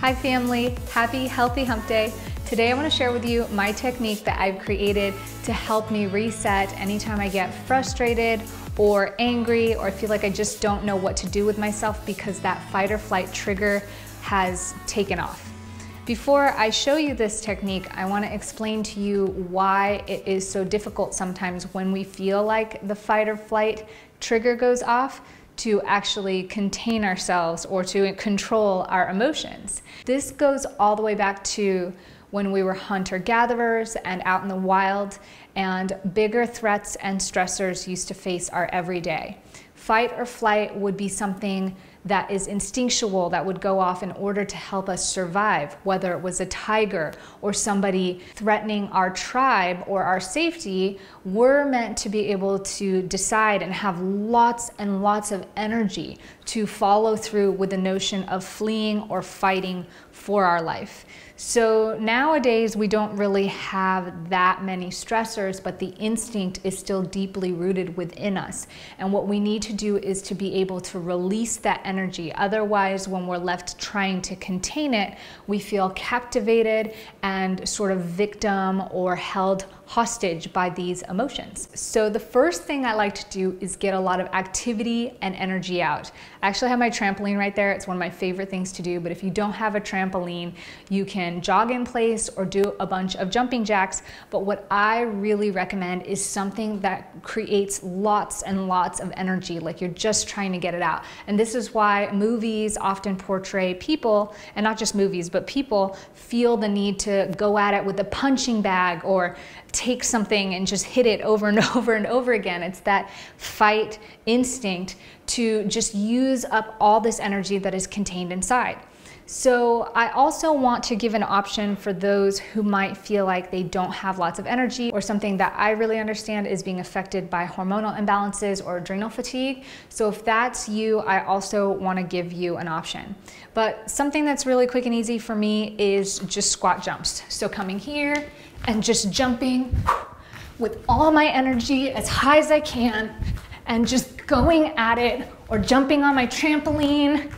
Hi family, happy healthy hump day. Today I want to share with you my technique that I've created to help me reset anytime I get frustrated or angry or feel like I just don't know what to do with myself because that fight or flight trigger has taken off. Before I show you this technique, I want to explain to you why it is so difficult sometimes when we feel like the fight or flight trigger goes off to actually contain ourselves or to control our emotions. This goes all the way back to when we were hunter-gatherers and out in the wild, and bigger threats and stressors used to face our everyday. Fight or flight would be something that is instinctual, that would go off in order to help us survive, whether it was a tiger or somebody threatening our tribe or our safety. We're meant to be able to decide and have lots and lots of energy to follow through with the notion of fleeing or fighting for our life. So nowadays we don't really have that many stressors, but the instinct is still deeply rooted within us. And what we need to do is to be able to release that energy. Otherwise, when we're left trying to contain it, we feel captivated and sort of victim or held hostage by these emotions. So the first thing I like to do is get a lot of activity and energy out. I actually have my trampoline right there. It's one of my favorite things to do, but if you don't have a trampoline, you can jog in place or do a bunch of jumping jacks. But what I really recommend is something that creates lots and lots of energy, like you're just trying to get it out. And this is why movies often portray people, and not just movies, but people feel the need to go at it with a punching bag or take something and just hit it over and over and over again. It's that fight instinct to just use up all this energy that is contained inside. So I also want to give an option for those who might feel like they don't have lots of energy, or something that I really understand is being affected by hormonal imbalances or adrenal fatigue. So if that's you, I also want to give you an option. But something that's really quick and easy for me is just squat jumps. So coming here and just jumping with all my energy as high as I can and just going at it, or jumping on my trampoline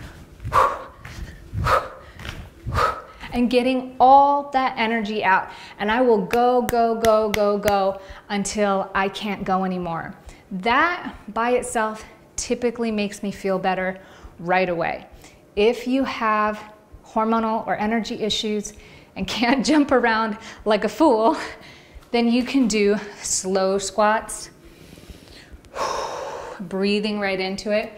and getting all that energy out. And I will go until I can't go anymore. That by itself typically makes me feel better right away. If you have hormonal or energy issues and can't jump around like a fool, then you can do slow squats, breathing right into it,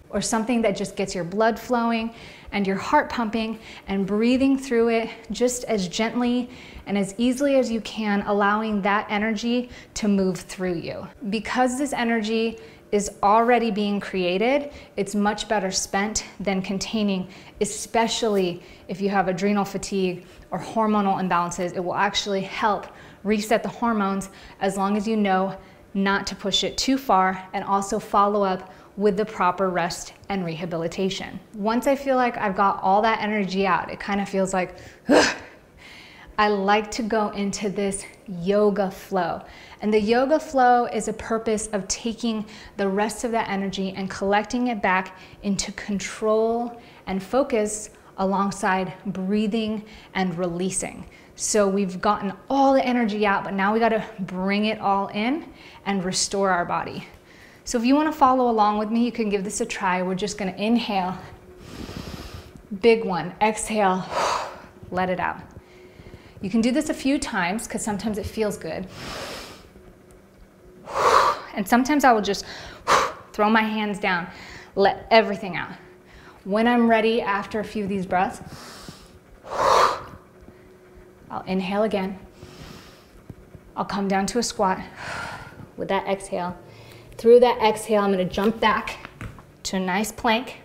or something that just gets your blood flowing and your heart pumping, and breathing through it just as gently and as easily as you can, allowing that energy to move through you. Because this energy is already being created, it's much better spent than containing, especially if you have adrenal fatigue or hormonal imbalances. It will actually help reset the hormones as long as you know not to push it too far, and also follow up with the proper rest and rehabilitation. Once I feel like I've got all that energy out, it kind of feels like, ugh, I like to go into this yoga flow. And the yoga flow is a purpose of taking the rest of that energy and collecting it back into control and focus, alongside breathing and releasing. So we've gotten all the energy out, but now we got to bring it all in and restore our body. So if you want to follow along with me, you can give this a try. We're just going to inhale, big one, exhale, let it out. You can do this a few times because sometimes it feels good. And sometimes I will just throw my hands down, let everything out. When I'm ready, after a few of these breaths, I'll inhale again. I'll come down to a squat with that exhale. Through that exhale, I'm going to jump back to a nice plank,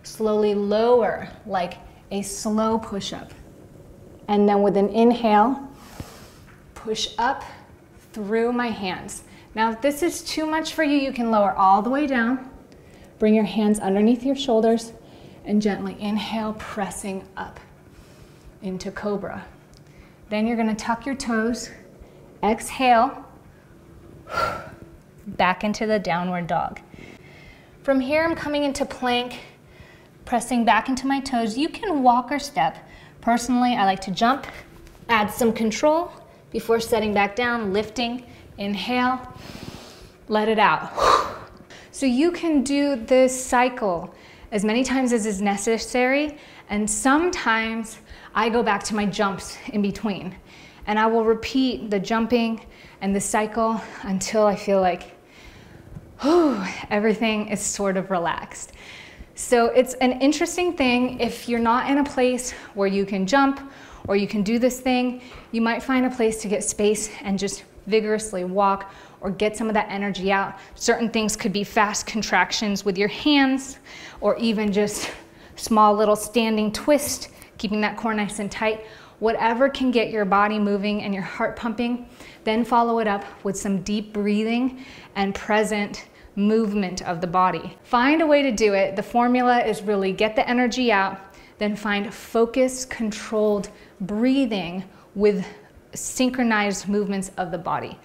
slowly lower like a slow push-up. And then with an inhale, push up through my hands. Now, if this is too much for you, you can lower all the way down. Bring your hands underneath your shoulders and gently inhale, pressing up into cobra. Then you're going to tuck your toes, exhale, back into the downward dog. From here, I'm coming into plank, pressing back into my toes. You can walk or step, Personally, I like to jump, add some control before setting back down, lifting, inhale, let it out. So you can do this cycle as many times as is necessary, and sometimes I go back to my jumps in between, and I will repeat the jumping and the cycle until I feel like everything is sort of relaxed. So it's an interesting thing. If you're not in a place where you can jump or you can do this thing, you might find a place to get space and just vigorously walk or get some of that energy out. Certain things could be fast contractions with your hands, or even just small little standing twist, keeping that core nice and tight. Whatever can get your body moving and your heart pumping, then follow it up with some deep breathing and present movement of the body. Find a way to do it. The formula is really get the energy out, then find focused, controlled breathing with synchronized movements of the body.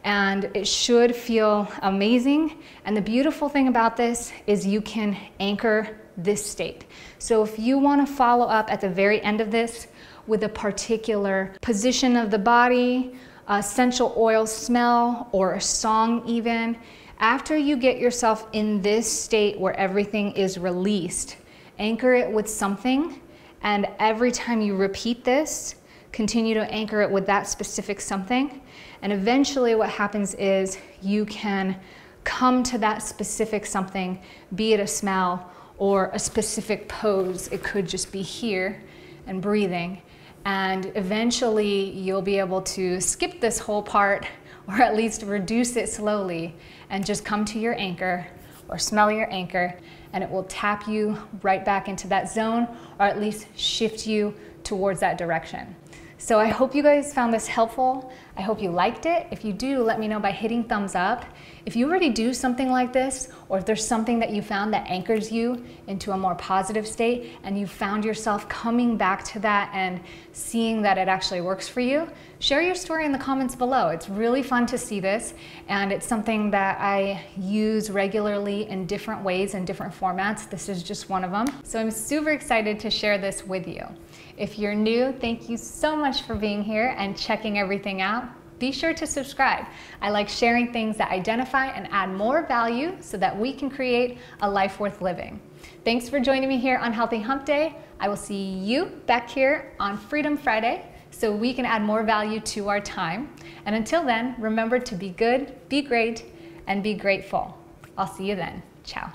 And it should feel amazing. And the beautiful thing about this is you can anchor this state. So if you want to follow up at the very end of this with a particular position of the body, a essential oil smell, or a song even, after you get yourself in this state where everything is released, anchor it with something, and every time you repeat this, continue to anchor it with that specific something. And eventually what happens is you can come to that specific something, be it a smell or a specific pose. It could just be here and breathing. And eventually you'll be able to skip this whole part, or at least reduce it slowly, and just come to your anchor or smell your anchor, and it will tap you right back into that zone, or at least shift you towards that direction. So I hope you guys found this helpful. I hope you liked it. If you do, let me know by hitting thumbs up. If you already do something like this, or if there's something that you found that anchors you into a more positive state, and you found yourself coming back to that and seeing that it actually works for you, share your story in the comments below. It's really fun to see this, and it's something that I use regularly in different ways and different formats. This is just one of them. So I'm super excited to share this with you. If you're new, thank you so much for being here and checking everything out. Be sure to subscribe. I like sharing things that identify and add more value so that we can create a life worth living. Thanks for joining me here on Healthy Hump Day. I will see you back here on Freedom Friday so we can add more value to our time. And until then, remember to be good, be great, and be grateful. I'll see you then. Ciao.